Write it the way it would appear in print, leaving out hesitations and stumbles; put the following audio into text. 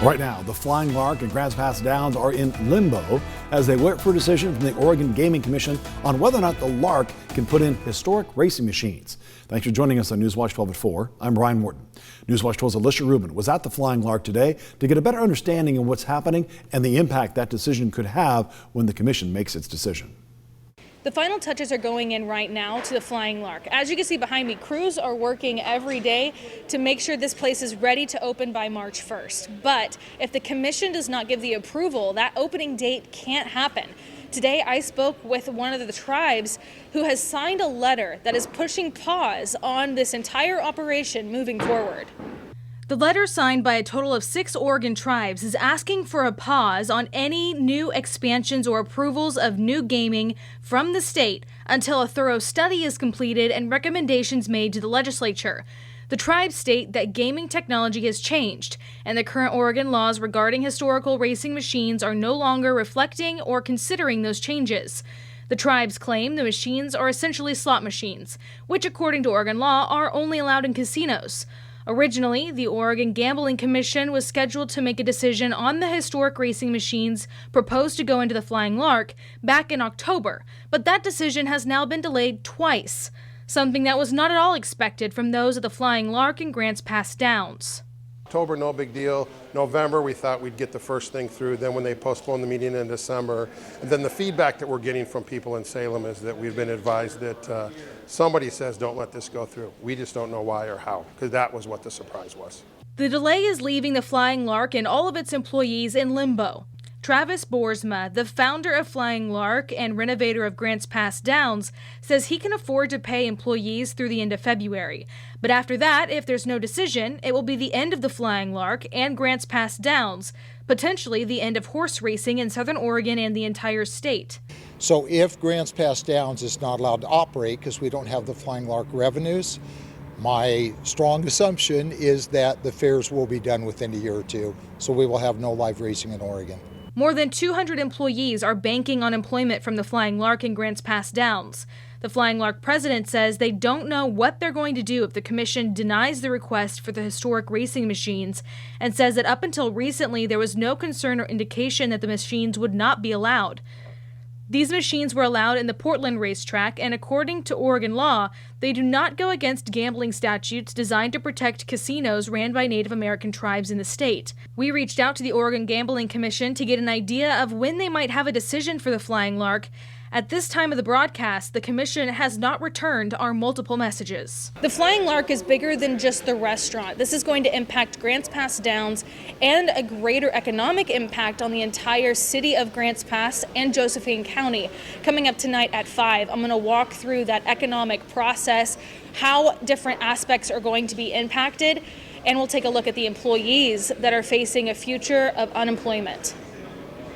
Right now, the Flying Lark and Grants Pass Downs are in limbo as they wait for a decision from the Oregon Gaming Commission on whether or not the Lark can put in historic racing machines. Thanks for joining us on Newswatch 12 at 4. I'm Brian Morton. Newswatch 12's Alicia Rubin was at the Flying Lark today to get a better understanding of what's happening and the impact that decision could have when the commission makes its decision. The final touches are going in right now to the Flying Lark. As you can see behind me, crews are working every day to make sure this place is ready to open by March 1st. But if the commission does not give the approval, that opening date can't happen. Today, I spoke with one of the tribes who has signed a letter that is pushing pause on this entire operation moving forward. The letter, signed by a total of 6 Oregon tribes, is asking for a pause on any new expansions or approvals of new gaming from the state until a thorough study is completed and recommendations made to the legislature. The tribes state that gaming technology has changed, and the current Oregon laws regarding historical racing machines are no longer reflecting or considering those changes. The tribes claim the machines are essentially slot machines, which according to Oregon law are only allowed in casinos. Originally, the Oregon Gambling Commission was scheduled to make a decision on the historic racing machines proposed to go into the Flying Lark back in October, but that decision has now been delayed twice, something that was not at all expected from those at the Flying Lark and Grants Pass Downs. October, no big deal. November, we thought we'd get the first thing through. Then when they postponed the meeting in December, and then the feedback that we're getting from people in Salem is that we've been advised that somebody says don't let this go through. We just don't know why or how, because that was what the surprise was. The delay is leaving the Flying Lark and all of its employees in limbo. Travis Boersma, the founder of Flying Lark and renovator of Grants Pass Downs, says he can afford to pay employees through the end of February. But after that, if there's no decision, it will be the end of the Flying Lark and Grants Pass Downs, potentially the end of horse racing in Southern Oregon and the entire state. So if Grants Pass Downs is not allowed to operate because we don't have the Flying Lark revenues, my strong assumption is that the fairs will be done within a year or two, so we will have no live racing in Oregon. More than 200 employees are banking on employment from the Flying Lark and Grants Pass Downs. The Flying Lark president says they don't know what they're going to do if the commission denies the request for the historic racing machines, and says that up until recently there was no concern or indication that the machines would not be allowed. These machines were allowed in the Portland racetrack, and according to Oregon law, they do not go against gambling statutes designed to protect casinos ran by Native American tribes in the state. We reached out to the Oregon Gambling Commission to get an idea of when they might have a decision for the Flying Lark. At this time of the broadcast, the commission has not returned our multiple messages. The Flying Lark is bigger than just the restaurant. This is going to impact Grants Pass Downs and a greater economic impact on the entire city of Grants Pass and Josephine County. Coming up tonight at 5, I'm going to walk through that economic process, how different aspects are going to be impacted, and we'll take a look at the employees that are facing a future of unemployment.